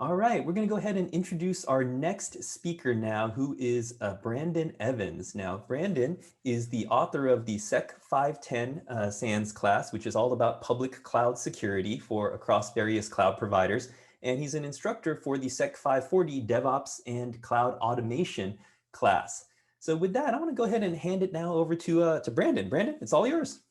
All right, we're going to go ahead and introduce our next speaker now, who is Brandon Evans. Now, Brandon is the author of the Sec 510 SANS class, which is all about public cloud security for across various cloud providers. And he's an instructor for the Sec 540 DevOps and Cloud Automation class. So with that, I want to go ahead and hand it now over to Brandon. Brandon, it's all yours.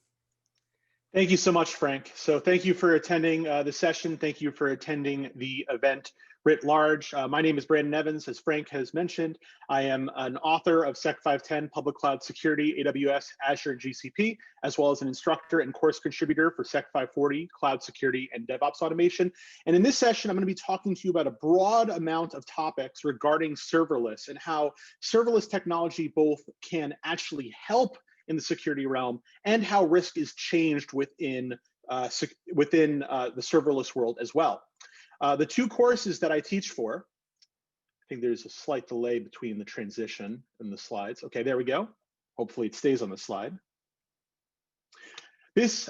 Thank you so much, Frank. So thank you for attending the session. Thank you for attending the event writ large. My name is Brandon Evans. As Frank has mentioned, I am an author of Sec 510 Public Cloud Security, AWS, Azure, and GCP, as well as an instructor and course contributor for Sec 540 Cloud Security and DevOps Automation. And in this session, I'm going to be talking to you about a broad amount of topics regarding serverless and how serverless technology both can actually help in the security realm and how risk is changed within the serverless world as well. The two courses that I teach for, I think there's a slight delay between the transition and the slides. Okay, there we go. Hopefully it stays on the slide. This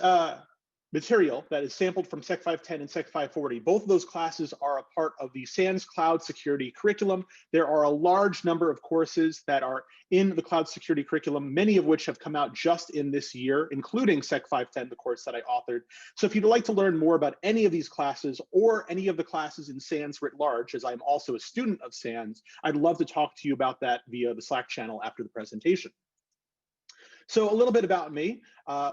material that is sampled from Sec 510 and Sec 540, both of those classes are a part of the SANS Cloud Security curriculum. There are a large number of courses that are in the cloud security curriculum, many of which have come out just in this year, including Sec 510, the course that I authored. So if you'd like to learn more about any of these classes or any of the classes in SANS writ large, as I'm also a student of SANS, I'd love to talk to you about that via the Slack channel after the presentation. So a little bit about me.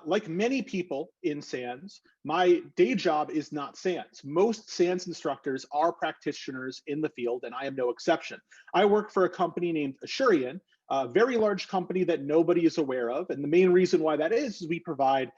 Like many people in SANS, my day job is not SANS. Most SANS instructors are practitioners in the field, and I am no exception. I work for a company named Assurion, a very large company that nobody is aware of. And the main reason why that is we provide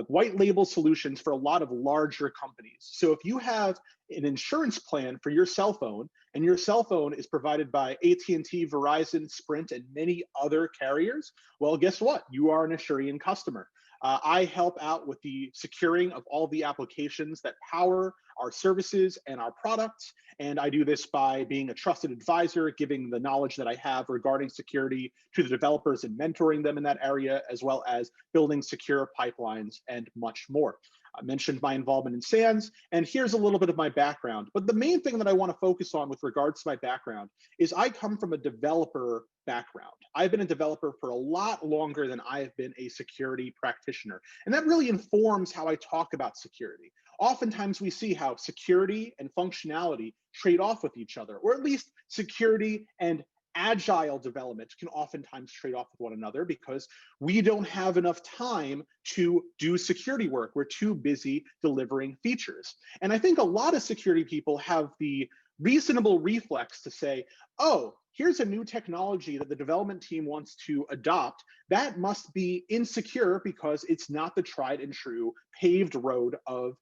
white label solutions for a lot of larger companies. So if you have an insurance plan for your cell phone, and your cell phone is provided by AT&T, Verizon, Sprint, and many other carriers, well, guess what? You are an Assurion customer. I help out with the securing of all the applications that power our services and our products. And I do this by being a trusted advisor, giving the knowledge that I have regarding security to the developers and mentoring them in that area, as well as building secure pipelines and much more. I mentioned my involvement in SANS, and here's a little bit of my background. But the main thing that I want to focus on with regards to my background is I come from a developer background. I've been a developer for a lot longer than I have been a security practitioner. And that really informs how I talk about security. Oftentimes we see how security and functionality trade off with each other, or at least security and agile development can oftentimes trade off with one another because we don't have enough time to do security work. We're too busy delivering features. And I think a lot of security people have the reasonable reflex to say, oh, here's a new technology that the development team wants to adopt. That must be insecure because it's not the tried and true paved road of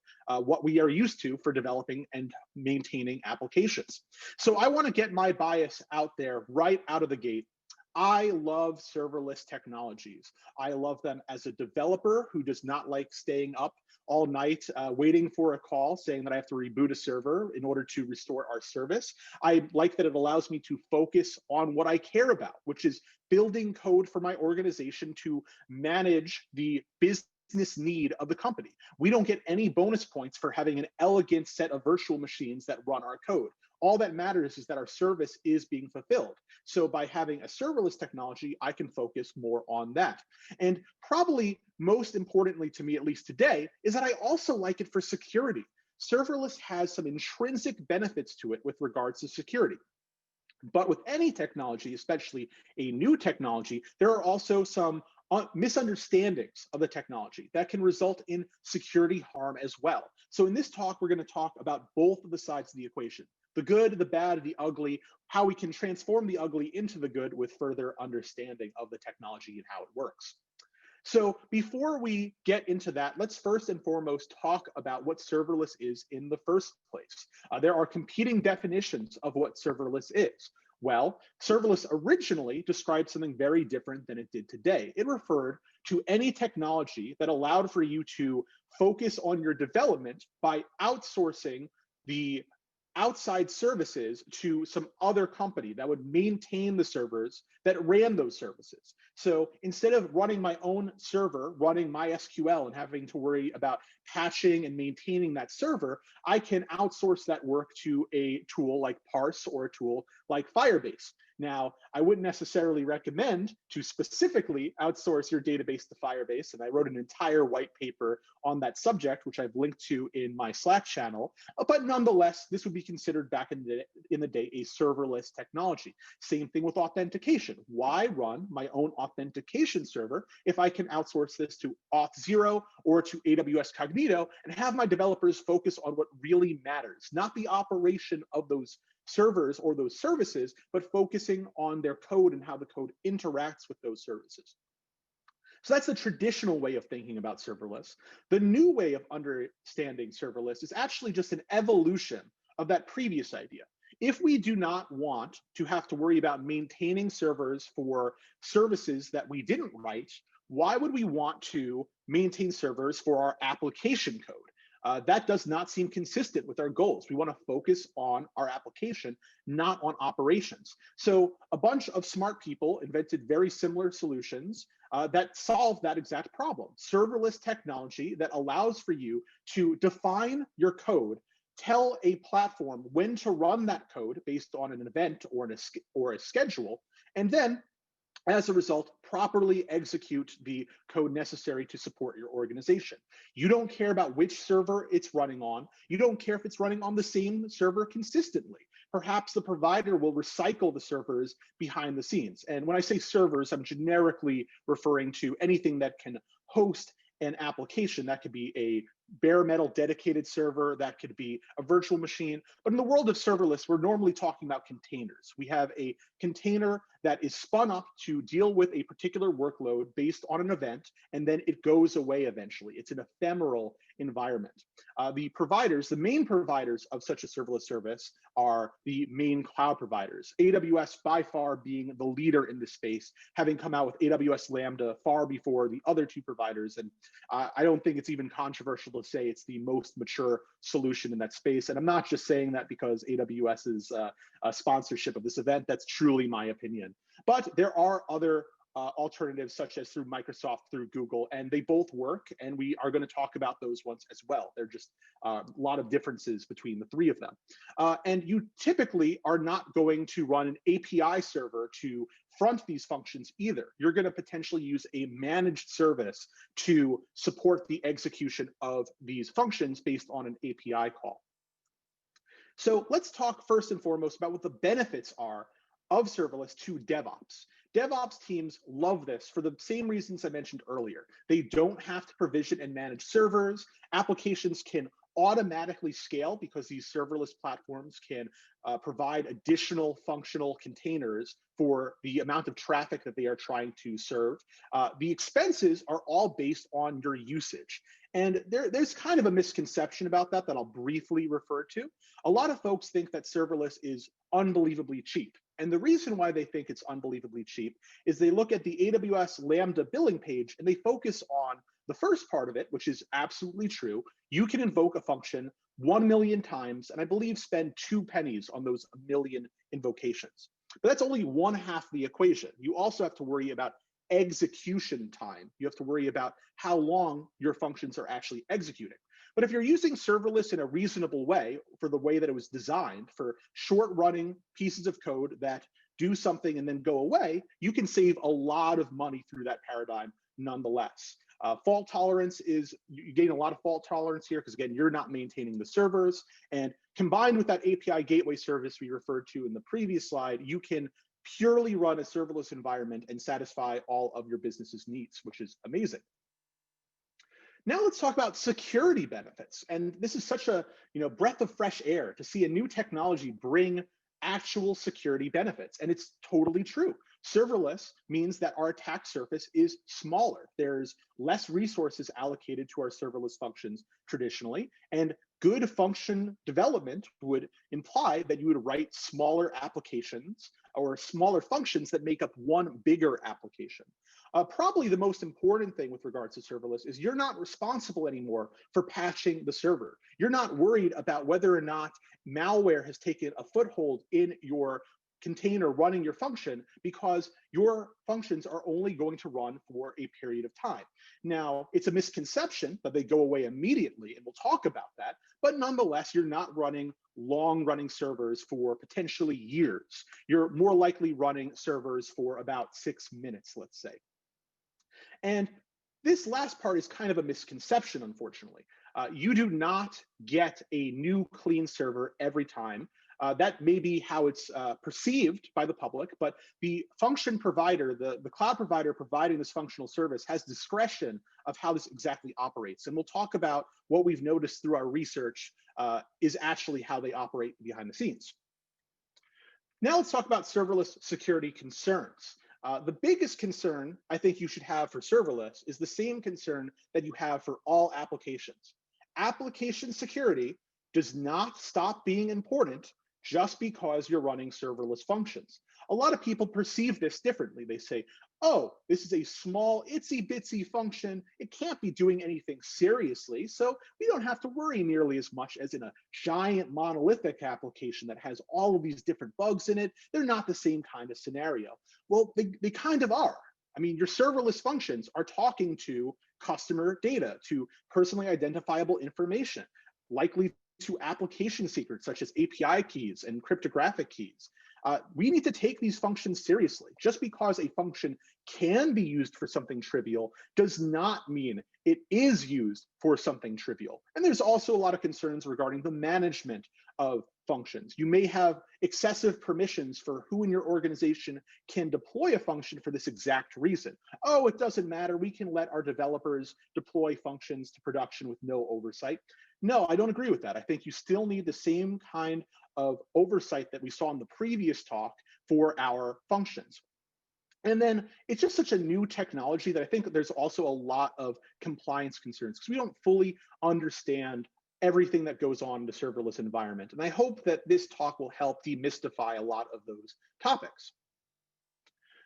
what we are used to for developing and maintaining applications. So I want to get my bias out there right out of the gate. I love serverless technologies. I love them as a developer who does not like staying up all night waiting for a call saying that I have to reboot a server in order to restore our service. I like that it allows me to focus on what I care about, which is building code for my organization to manage the business need of the company. We don't get any bonus points for having an elegant set of virtual machines that run our code. All that matters is that our service is being fulfilled. So by having a serverless technology, I can focus more on that. And probably most importantly to me, at least today, is that I also like it for security. Serverless has some intrinsic benefits to it with regards to security. But with any technology, especially a new technology, there are also some misunderstandings of the technology that can result in security harm as well. So in this talk, we're going to talk about both of the sides of the equation. The good, the bad, the ugly, how we can transform the ugly into the good with further understanding of the technology and how it works. So before we get into that, let's first and foremost talk about what serverless is in the first place. There are competing definitions of what serverless is. Well, serverless originally described something very different than it did today. It referred to any technology that allowed for you to focus on your development by outsourcing the outside services to some other company that would maintain the servers that ran those services. So instead of running my own server, running MySQL and having to worry about patching and maintaining that server, I can outsource that work to a tool like Parse or a tool like Firebase. Now, I wouldn't necessarily recommend to specifically outsource your database to Firebase, and I wrote an entire white paper on that subject, which I've linked to in my Slack channel. But nonetheless, this would be considered back in the day a serverless technology. Same thing with authentication. Why run my own authentication server if I can outsource this to Auth0 or to AWS Cognito and have my developers focus on what really matters, not the operation of those servers or those services, but focusing on their code and how the code interacts with those services. So that's the traditional way of thinking about serverless. The new way of understanding serverless is actually just an evolution of that previous idea. If we do not want to have to worry about maintaining servers for services that we didn't write, why would we want to maintain servers for our application code? That does not seem consistent with our goals. We want to focus on our application, not on operations. So a bunch of smart people invented very similar solutions that solve that exact problem. Serverless technology that allows for you to define your code, tell a platform when to run that code based on an event or a schedule, and then as a result, properly execute the code necessary to support your organization. You don't care about which server it's running on. You don't care if it's running on the same server consistently. Perhaps the provider will recycle the servers behind the scenes. And when I say servers, I'm generically referring to anything that can host an application. That could be a bare metal dedicated server, that could be a virtual machine. But in the world of serverless, we're normally talking about containers. We have a container that is spun up to deal with a particular workload based on an event, and then it goes away eventually. It's an ephemeral environment. The main providers of such a serverless service are the main cloud providers. AWS by far being the leader in this space, having come out with AWS Lambda far before the other two providers. And I don't think it's even controversial to say it's the most mature solution in that space. And I'm not just saying that because AWS's sponsorship of this event. That's truly my opinion. But there are other alternatives, such as through Microsoft, through Google, and they both work, and we are going to talk about those ones as well. They're just a lot of differences between the three of them. And you typically are not going to run an API server to front these functions either. You're going to potentially use a managed service to support the execution of these functions based on an API call. So let's talk first and foremost about what the benefits are of serverless to DevOps. DevOps teams love this for the same reasons I mentioned earlier. They don't have to provision and manage servers. Applications can automatically scale because these serverless platforms can provide additional functional containers for the amount of traffic that they are trying to serve. The expenses are all based on your usage. And there's kind of a misconception about that I'll briefly refer to. A lot of folks think that serverless is unbelievably cheap. And the reason why they think it's unbelievably cheap is they look at the AWS Lambda billing page and they focus on the first part of it, which is absolutely true. You can invoke a function 1 million times, and I believe spend 2 pennies on those 1 million invocations. But that's only one half the equation. You also have to worry about execution time. You have to worry about how long your functions are actually executing. But if you're using serverless in a reasonable way, for the way that it was designed, for short-running pieces of code that do something and then go away, you can save a lot of money through that paradigm nonetheless. Fault tolerance is, you gain a lot of fault tolerance here because, again, you're not maintaining the servers. And combined with that API gateway service we referred to in the previous slide, you can purely run a serverless environment and satisfy all of your business's needs, which is amazing. Now let's talk about security benefits. And this is such a breath of fresh air to see a new technology bring actual security benefits. And it's totally true. Serverless means that our attack surface is smaller. There's less resources allocated to our serverless functions traditionally. And good function development would imply that you would write smaller applications or smaller functions that make up one bigger application. Probably the most important thing with regards to serverless is you're not responsible anymore for patching the server. You're not worried about whether or not malware has taken a foothold in your container running your function because your functions are only going to run for a period of time. Now, it's a misconception that they go away immediately, and we'll talk about that, but nonetheless, you're not running long-running servers for potentially years. You're more likely running servers for about 6 minutes, let's say. And this last part is kind of a misconception, unfortunately. You do not get a new clean server every time. That may be how it's perceived by the public, but the function provider, the cloud provider providing this functional service has discretion of how this exactly operates. And we'll talk about what we've noticed through our research is actually how they operate behind the scenes. Now let's talk about serverless security concerns. The biggest concern I think you should have for serverless is the same concern that you have for all applications. Application security does not stop being important just because you're running serverless functions. A lot of people perceive this differently. They say, oh, this is a small itsy bitsy function. It can't be doing anything seriously, so we don't have to worry nearly as much as in a giant monolithic application that has all of these different bugs in it. They're not the same kind of scenario. Well, they kind of are. I mean, your serverless functions are talking to customer data, to personally identifiable information, likely to application secrets such as API keys and cryptographic keys. We need to take these functions seriously. Just because a function can be used for something trivial does not mean it is used for something trivial. And there's also a lot of concerns regarding the management of functions. You may have excessive permissions for who in your organization can deploy a function for this exact reason. Oh, it doesn't matter. We can let our developers deploy functions to production with no oversight. No, I don't agree with that. I think you still need the same kind of oversight that we saw in the previous talk for our functions. And then it's just such a new technology that I think that there's also a lot of compliance concerns because we don't fully understand everything that goes on in the serverless environment. And I hope that this talk will help demystify a lot of those topics.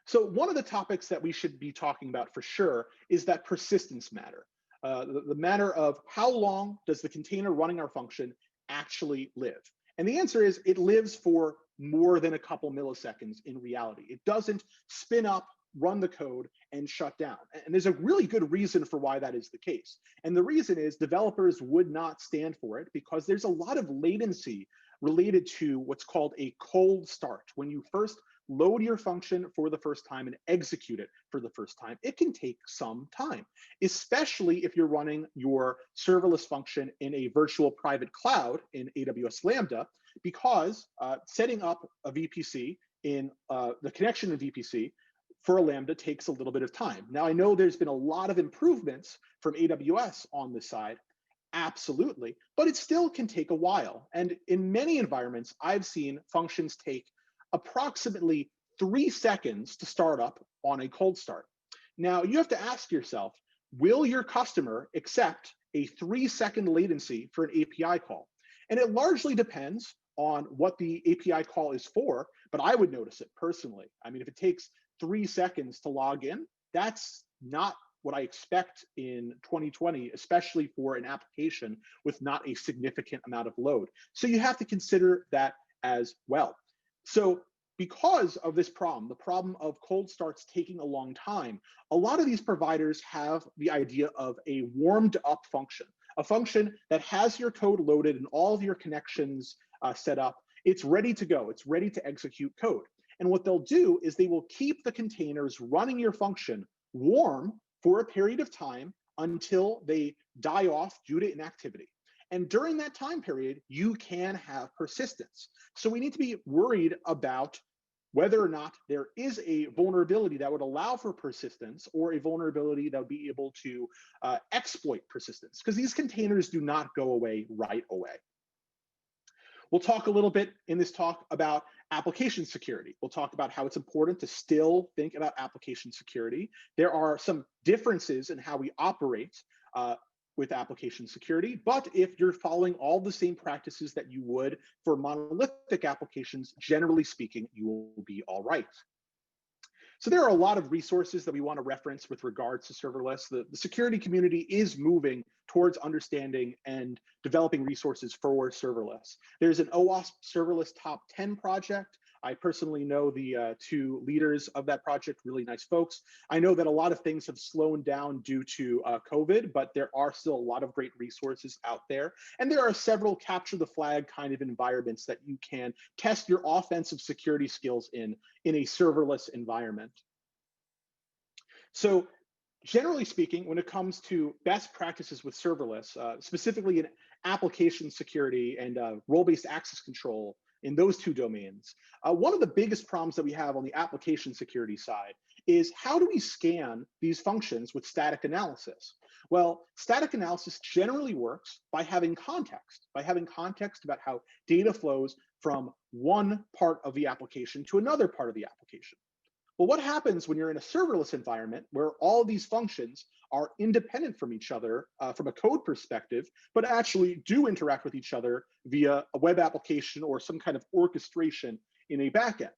So one of the topics that we should be talking about for sure is that persistence matter. The matter of how long does the container running our function actually live? And the answer is it lives for more than a couple milliseconds in reality. It doesn't spin up, run the code, and shut down. And there's a really good reason for why that is the case. And the reason is developers would not stand for it because there's a lot of latency related to what's called a cold start. When you first load your function for the first time and execute it for the first time, it can take some time, especially if you're running your serverless function in a virtual private cloud in AWS Lambda, because setting up a VPC in the connection of VPC for a Lambda takes a little bit of time. Now, I know there's been a lot of improvements from AWS on this side, absolutely, but it still can take a while. And in many environments, I've seen functions take approximately 3 seconds to start up on a cold start. Now, you have to ask yourself, will your customer accept a 3-second latency for an API call? And it largely depends on what the API call is for, but I would notice it personally. I mean, if it takes 3 seconds to log in, that's not what I expect in 2020, especially for an application with not a significant amount of load. So you have to consider that as well. So because of this problem, the problem of cold starts taking a long time, a lot of these providers have the idea of a warmed up function, a function that has your code loaded and all of your connections set up. It's ready to go. It's ready to execute code. And what they'll do is they will keep the containers running your function warm for a period of time until they die off due to inactivity. And during that time period, you can have persistence. So we need to be worried about whether or not there is a vulnerability that would allow for persistence or a vulnerability that would be able to exploit persistence, because these containers do not go away right away. We'll talk a little bit in this talk about application security. We'll talk about how it's important to still think about application security. There are some differences in how we operate with application security, but if you're following all the same practices that you would for monolithic applications, generally speaking, you will be all right. So there are a lot of resources that we want to reference with regards to serverless. The security community is moving towards understanding and developing resources for serverless. There's an OWASP serverless top 10 project. I personally know the two leaders of that project, really nice folks. I know that a lot of things have slowed down due to COVID, but there are still a lot of great resources out there. And there are several capture the flag kind of environments that you can test your offensive security skills in a serverless environment. So generally speaking, when it comes to best practices with serverless, specifically in application security and role-based access control in those two domains, one of the biggest problems that we have on the application security side is how do we scan these functions with static analysis? Well, static analysis generally works by having context about how data flows from one part of the application to another part of the application. Well, what happens when you're in a serverless environment where all these functions are independent from each other from a code perspective, but actually do interact with each other via a web application or some kind of orchestration in a backend?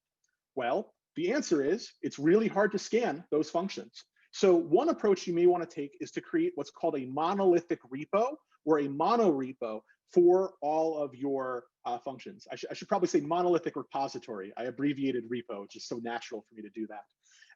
Well, the answer is it's really hard to scan those functions. So one approach you may want to take is to create what's called a monolithic repo or a monorepo for all of your functions. I should probably say monolithic repository. I abbreviated repo, which is so natural for me to do that.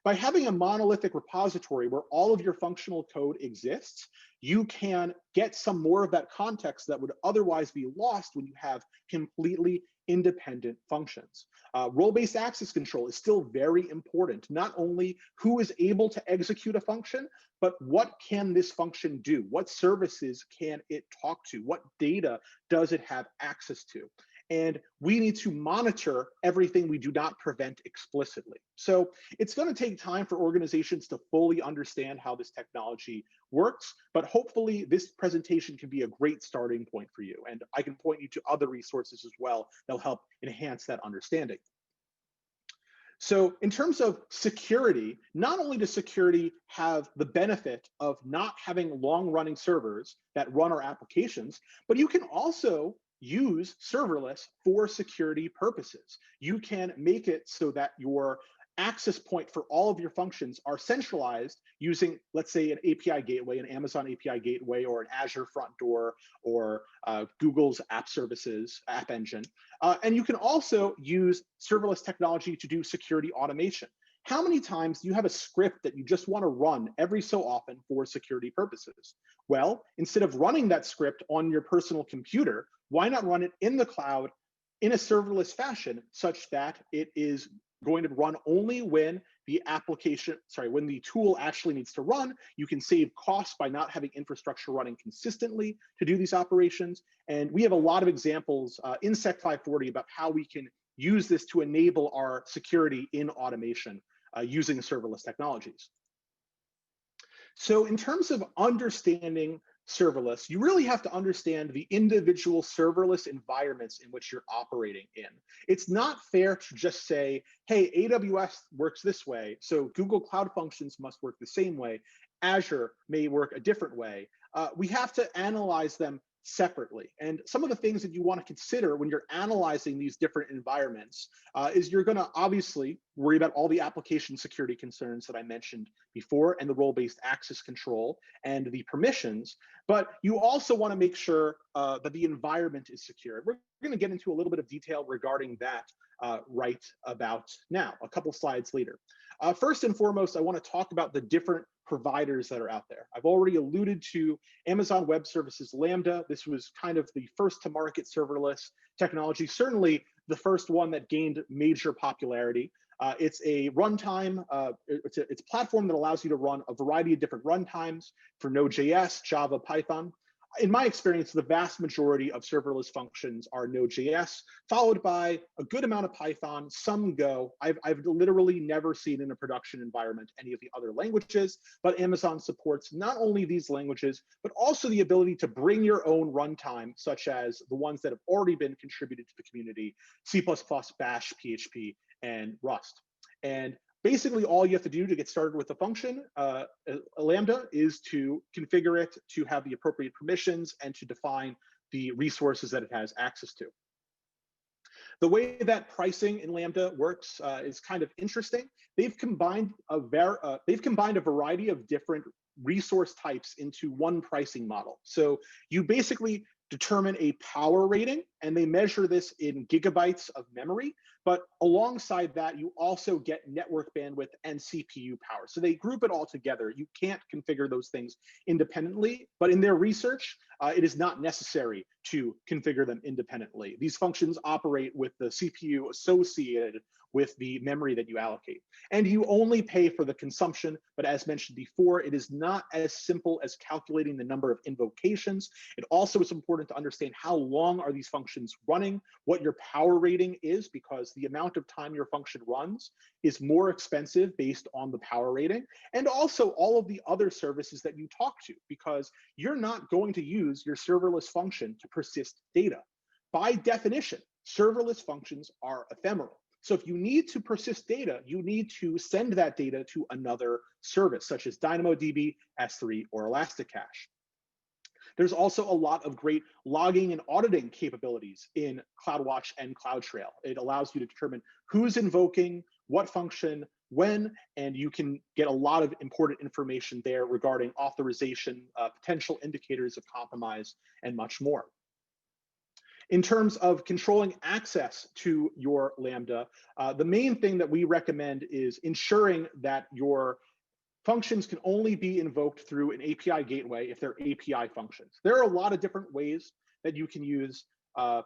By having a monolithic repository where all of your functional code exists, you can get some more of that context that would otherwise be lost when you have completely independent functions. Role-based access control is still very important. Not only who is able to execute a function, but what can this function do? What services can it talk to? What data does it have access to? And we need to monitor everything we do not prevent explicitly. So it's going to take time for organizations to fully understand how this technology works, but hopefully this presentation can be a great starting point for you. And I can point you to other resources as well that'll help enhance that understanding. So in terms of security, not only does security have the benefit of not having long-running servers that run our applications, but you can also use serverless for security purposes. You can make it so that your access point for all of your functions are centralized using, let's say, an API gateway, an Amazon API gateway, or an Azure front door, or Google's app services, app engine. And you can also use serverless technology to do security automation. How many times do you have a script that you just want to run every so often for security purposes? Well, instead of running that script on your personal computer, why not run it in the cloud in a serverless fashion such that it is going to run only when the when the tool actually needs to run? You can save costs by not having infrastructure running consistently to do these operations. And we have a lot of examples in Sec 540 about how we can use this to enable our security in automation using serverless technologies. So in terms of understanding serverless, you really have to understand the individual serverless environments in which you're operating in. It's not fair to just say, hey, AWS works this way, so Google Cloud Functions must work the same way. Azure may work a different way. We have to analyze them separately. And some of the things that you want to consider when you're analyzing these different environments is you're going to obviously worry about all the application security concerns that I mentioned before, and the role-based access control and the permissions, but you also want to make sure that the environment is secure. We're going to get into a little bit of detail regarding that right about now, a couple slides later. First and foremost, I want to talk about the different providers that are out there. I've already alluded to Amazon Web Services Lambda. This was kind of the first to market serverless technology, certainly the first one that gained major popularity. It's a runtime, it's a platform that allows you to run a variety of different runtimes for Node.js, Java, Python. In my experience, the vast majority of serverless functions are Node.js, followed by a good amount of Python, some Go. I've literally never seen in a production environment any of the other languages, but Amazon supports not only these languages, but also the ability to bring your own runtime, such as the ones that have already been contributed to the community, C++, Bash, PHP, and Rust. And basically, all you have to do to get started with the function, Lambda, is to configure it to have the appropriate permissions and to define the resources that it has access to. The way that pricing in Lambda works is kind of interesting. They've combined a variety of different resource types into one pricing model. So you basically determine a power rating, and they measure this in gigabytes of memory. But alongside that, you also get network bandwidth and CPU power. So they group it all together. You can't configure those things independently, but in their research, it is not necessary to configure them independently. These functions operate with the CPU associated with the memory that you allocate. And you only pay for the consumption, but as mentioned before, it is not as simple as calculating the number of invocations. It also is important to understand how long are these functions running, what your power rating is, because the amount of time your function runs is more expensive based on the power rating, and also all of the other services that you talk to, because you're not going to use your serverless function to persist data. By definition, serverless functions are ephemeral. So if you need to persist data, you need to send that data to another service, such as DynamoDB, S3, or Elasticache. There's also a lot of great logging and auditing capabilities in CloudWatch and CloudTrail. It allows you to determine who's invoking what function, when, and you can get a lot of important information there regarding authorization, potential indicators of compromise, and much more. In terms of controlling access to your Lambda, the main thing that we recommend is ensuring that your functions can only be invoked through an API gateway if they're API functions. There are a lot of different ways that you can use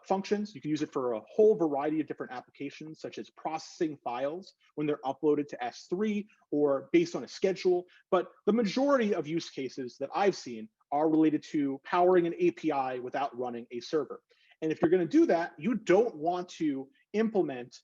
functions. You can use it for a whole variety of different applications, such as processing files when they're uploaded to S3 or based on a schedule. But the majority of use cases that I've seen are related to powering an API without running a server. And if you're going to do that, you don't want to implement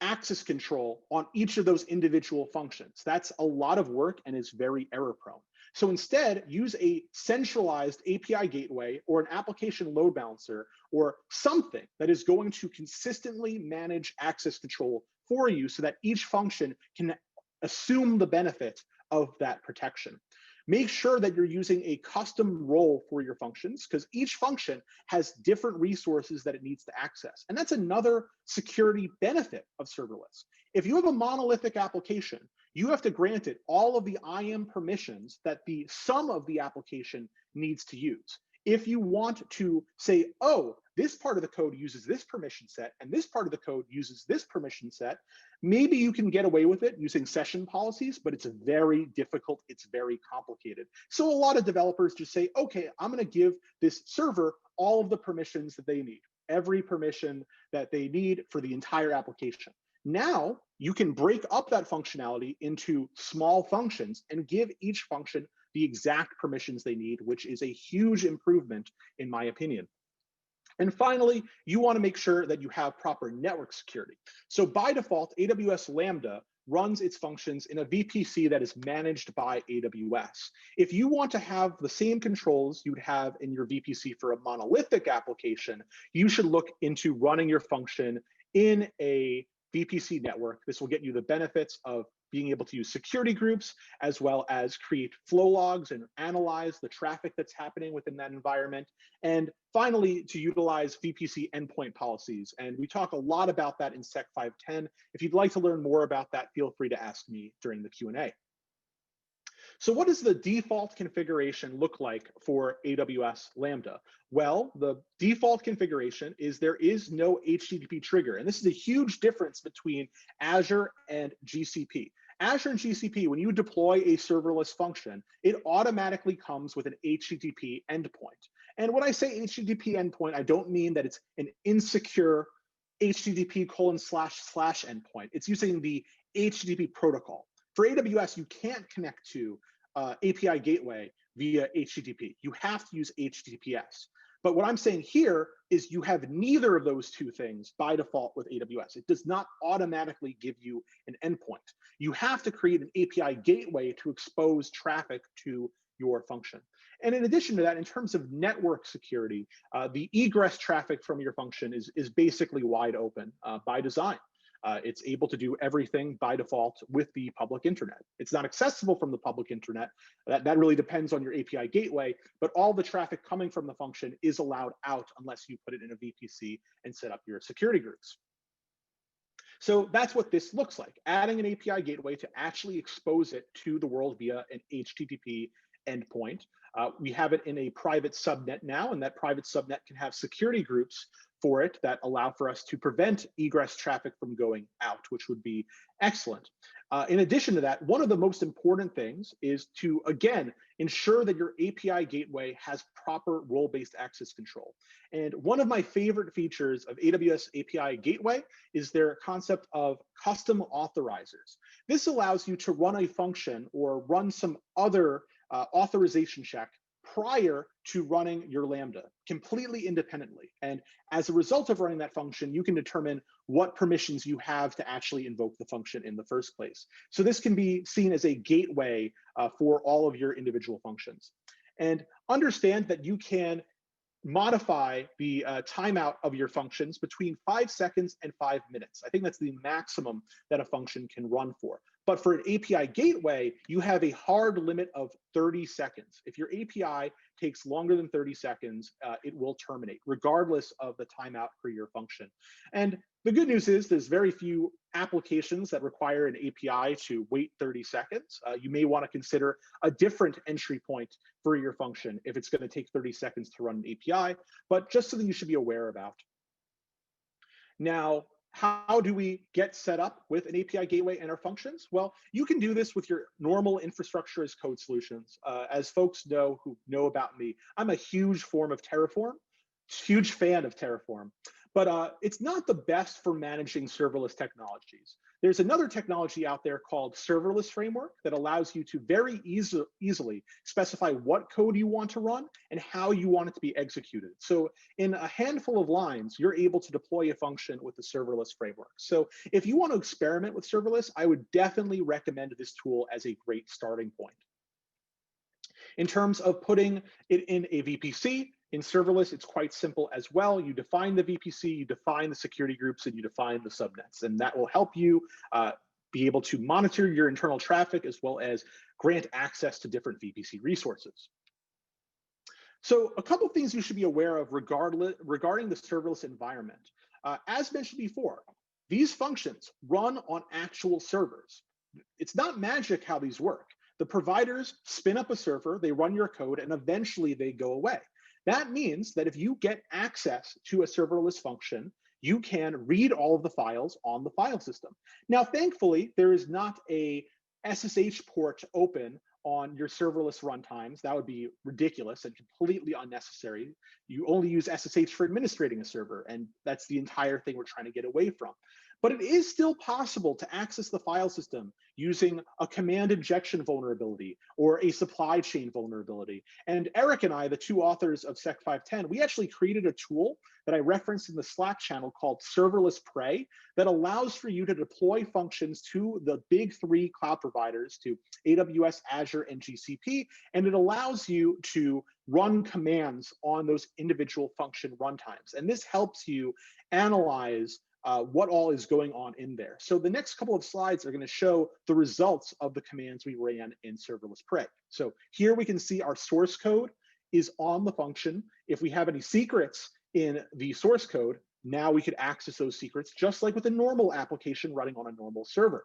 access control on each of those individual functions. That's a lot of work and is very error prone. So instead, use a centralized API gateway or an application load balancer or something that is going to consistently manage access control for you so that each function can assume the benefit of that protection. Make sure that you're using a custom role for your functions, because each function has different resources that it needs to access. And that's another security benefit of serverless. If you have a monolithic application, you have to grant it all of the IAM permissions that the sum of the application needs to use. If you want to say, oh, this part of the code uses this permission set and this part of the code uses this permission set, maybe you can get away with it using session policies, but it's very difficult, it's very complicated. So a lot of developers just say, okay, I'm gonna give this server all of the permissions that they need, every permission that they need for the entire application. Now, you can break up that functionality into small functions and give each function the exact permissions they need, which is a huge improvement in my opinion. And finally, you want to make sure that you have proper network security. So by default, AWS Lambda runs its functions in a VPC that is managed by AWS. If you want to have the same controls you'd have in your VPC for a monolithic application, you should look into running your function in a VPC network. This will get you the benefits of being able to use security groups, as well as create flow logs and analyze the traffic that's happening within that environment. And finally, to utilize VPC endpoint policies. And we talk a lot about that in Sec 510. If you'd like to learn more about that, feel free to ask me during the Q&A. So what does the default configuration look like for AWS Lambda? Well, the default configuration is there is no HTTP trigger. And this is a huge difference between Azure and GCP. Azure and GCP, when you deploy a serverless function, it automatically comes with an HTTP endpoint. And when I say HTTP endpoint, I don't mean that it's an insecure HTTP : / endpoint. It's using the HTTP protocol. For AWS, you can't connect to API gateway via HTTP. You have to use HTTPS. But what I'm saying here is you have neither of those two things by default with AWS. It does not automatically give you an endpoint. You have to create an API gateway to expose traffic to your function. And in addition to that, in terms of network security, the egress traffic from your function is basically wide open by design. It's able to do everything by default with the public internet. It's not accessible from the public internet. That really depends on your API gateway, but all the traffic coming from the function is allowed out unless you put it in a VPC and set up your security groups. So that's what this looks like, adding an API gateway to actually expose it to the world via an HTTP endpoint. We have it in a private subnet now, and that private subnet can have security groups for it that allow for us to prevent egress traffic from going out, which would be excellent. In addition to that, one of the most important things is to, again, ensure that your API gateway has proper role-based access control. And one of my favorite features of AWS API Gateway is their concept of custom authorizers. This allows you to run a function or run some other authorization check prior to running your Lambda completely independently. And as a result of running that function, you can determine what permissions you have to actually invoke the function in the first place. So this can be seen as a gateway for all of your individual functions. And understand that you can modify the timeout of your functions between 5 seconds and 5 minutes. I think that's the maximum that a function can run for. But for an API gateway, you have a hard limit of 30 seconds. If your API takes longer than 30 seconds, it will terminate, regardless of the timeout for your function. And the good news is there's very few applications that require an API to wait 30 seconds. You may want to consider a different entry point for your function if it's going to take 30 seconds to run an API, but just something you should be aware about. Now, how do we get set up with an API gateway and our functions? Well, you can do this with your normal infrastructure as code solutions. As folks know who know about me, I'm a huge fan of Terraform, but it's not the best for managing serverless technologies. There's another technology out there called Serverless Framework that allows you to very easily specify what code you want to run and how you want it to be executed. So in a handful of lines, you're able to deploy a function with the Serverless Framework. So if you want to experiment with serverless, I would definitely recommend this tool as a great starting point. In terms of putting it in a VPC, in serverless, it's quite simple as well. You define the VPC, you define the security groups, and you define the subnets. And that will help you be able to monitor your internal traffic as well as grant access to different VPC resources. So a couple of things you should be aware of regarding the serverless environment. As mentioned before, these functions run on actual servers. It's not magic how these work. The providers spin up a server, they run your code, and eventually they go away. That means that if you get access to a serverless function, you can read all of the files on the file system. Now, thankfully, there is not a SSH port open on your serverless runtimes. That would be ridiculous and completely unnecessary. You only use SSH for administrating a server, and that's the entire thing we're trying to get away from. But it is still possible to access the file system using a command injection vulnerability or a supply chain vulnerability. And Eric and I, the two authors of Sec 510, we actually created a tool that I referenced in the Slack channel called Serverless Prey that allows for you to deploy functions to the big three cloud providers, to AWS, Azure, and GCP, and it allows you to run commands on those individual function runtimes. And this helps you analyze what all is going on in there. So the next couple of slides are going to show the results of the commands we ran in Serverless Prey. So here we can see our source code is on the function. If we have any secrets in the source code, now we could access those secrets just like with a normal application running on a normal server.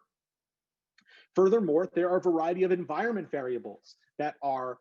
Furthermore, there are a variety of environment variables that are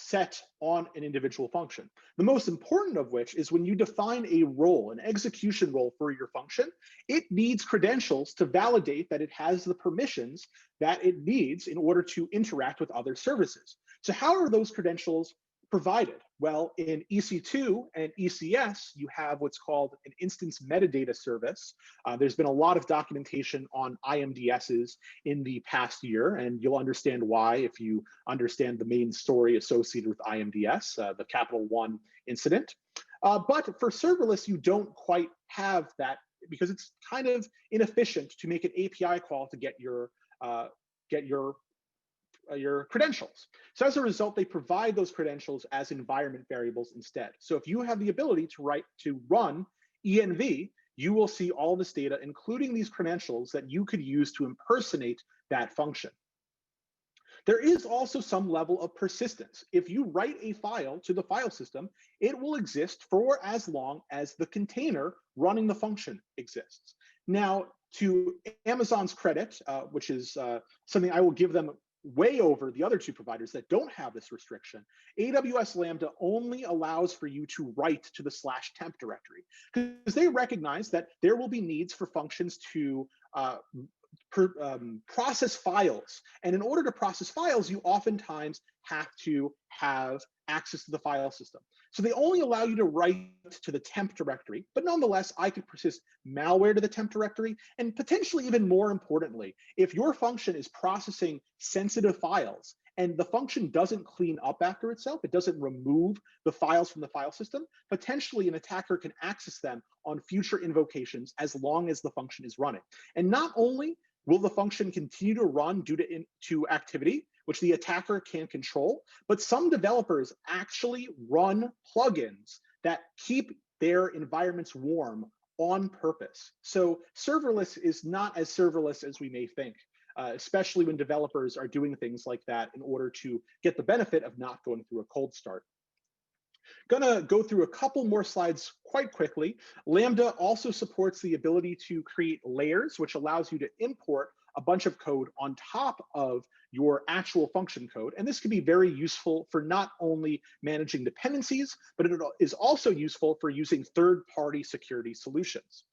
set on an individual function. The most important of which is when you define a role, an execution role for your function, it needs credentials to validate that it has the permissions that it needs in order to interact with other services. So how are those credentials provided? Well, in EC2 and ECS, you have what's called an instance metadata service. There's been a lot of documentation on IMDSs in the past year, and you'll understand why if you understand the main story associated with IMDS, the Capital One incident. But for serverless, you don't quite have that because it's kind of inefficient to make an API call to get your credentials. So as a result, they provide those credentials as environment variables instead. So if you have the ability to run env, you will see all this data, including these credentials that you could use to impersonate that function. There is also some level of persistence. If you write a file to the file system, it will exist for as long as the container running the function exists. Now, to Amazon's credit, which is something I will give them way over the other two providers that don't have this restriction, AWS Lambda only allows for you to write to the /temp directory, because they recognize that there will be needs for functions to process files. And in order to process files, you oftentimes have to have access to the file system. So they only allow you to write to the temp directory, but nonetheless, I could persist malware to the temp directory. And potentially even more importantly, if your function is processing sensitive files and the function doesn't clean up after itself, it doesn't remove the files from the file system, potentially an attacker can access them on future invocations as long as the function is running. And not only will the function continue to run due to activity, which the attacker can control, but some developers actually run plugins that keep their environments warm on purpose. So serverless is not as serverless as we may think, especially when developers are doing things like that in order to get the benefit of not going through a cold start. Gonna go through a couple more slides quite quickly. Lambda also supports the ability to create layers, which allows you to import a bunch of code on top of your actual function code. And this can be very useful for not only managing dependencies, but it is also useful for using third-party security solutions.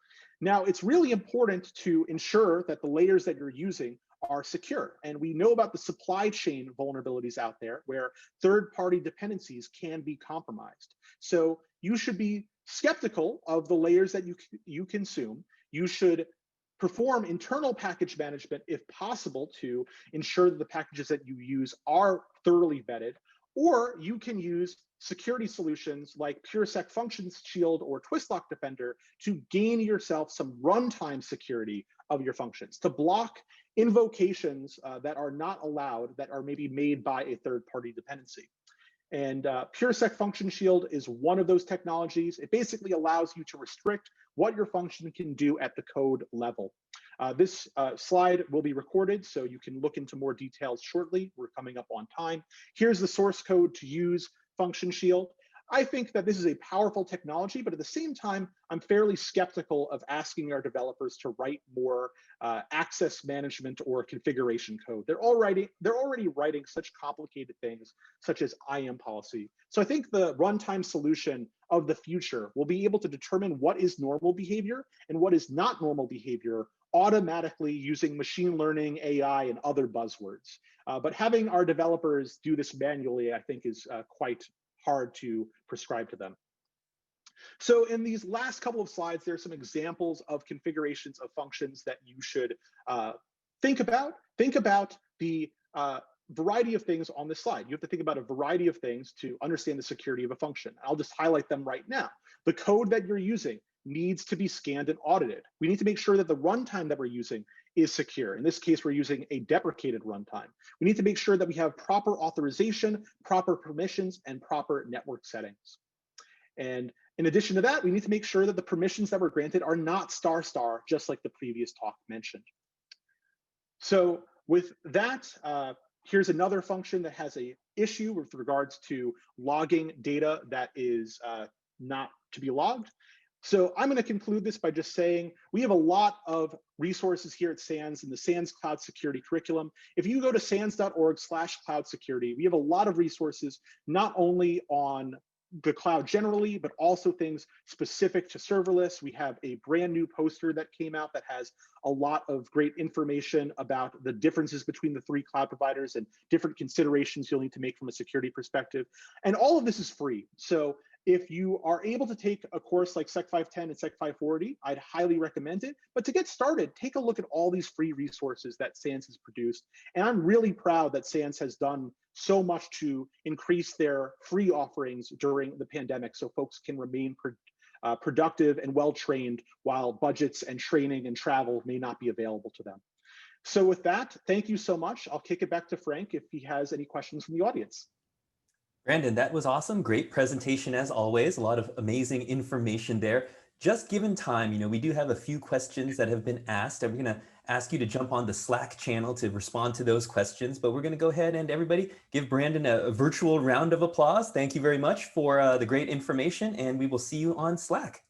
Now, it's really important to ensure that the layers that you're using are secure. And we know about the supply chain vulnerabilities out there where third-party dependencies can be compromised. So you should be skeptical of the layers that you consume. You should perform internal package management if possible to ensure that the packages that you use are thoroughly vetted, or you can use security solutions like PureSec Functions Shield or Twistlock Defender to gain yourself some runtime security of your functions, to block invocations that are not allowed, that are maybe made by a third-party dependency. And PureSec Function Shield is one of those technologies. It basically allows you to restrict what your function can do at the code level. This slide will be recorded, so you can look into more details shortly. We're coming up on time. Here's the source code to use Function Shield. I think that this is a powerful technology, but at the same time, I'm fairly skeptical of asking our developers to write more access management or configuration code. They're already writing such complicated things, such as IAM policy. So I think the runtime solution of the future will be able to determine what is normal behavior and what is not normal behavior automatically using machine learning, AI, and other buzzwords. But having our developers do this manually, I think, is quite hard to prescribe to them. So in these last couple of slides, there are some examples of configurations of functions that you should think about. Think about the variety of things on this slide. You have to think about a variety of things to understand the security of a function. I'll just highlight them right now. The code that you're using needs to be scanned and audited. We need to make sure that the runtime that we're using is secure. In this case, we're using a deprecated runtime. We need to make sure that we have proper authorization, proper permissions, and proper network settings. And in addition to that, we need to make sure that the permissions that were granted are not ***, just like the previous talk mentioned. So with that, here's another function that has an issue with regards to logging data that is not to be logged. So I'm going to conclude this by just saying we have a lot of resources here at SANS in the SANS Cloud Security Curriculum. If you go to sans.org/cloud security, we have a lot of resources, not only on the cloud generally, but also things specific to serverless. We have a brand new poster that came out that has a lot of great information about the differences between the three cloud providers and different considerations you'll need to make from a security perspective. And all of this is free. So if you are able to take a course like Sec 510 and Sec 540, I'd highly recommend it. But to get started, take a look at all these free resources that SANS has produced. And I'm really proud that SANS has done so much to increase their free offerings during the pandemic so folks can remain productive and well-trained while budgets and training and travel may not be available to them. So with that, thank you so much. I'll kick it back to Frank if he has any questions from the audience. Brandon, that was awesome. Great presentation as always. A lot of amazing information there. Just given time, we do have a few questions that have been asked. I'm going to ask you to jump on the Slack channel to respond to those questions, but we're going to go ahead and everybody give Brandon a virtual round of applause. Thank you very much for the great information, and we will see you on Slack.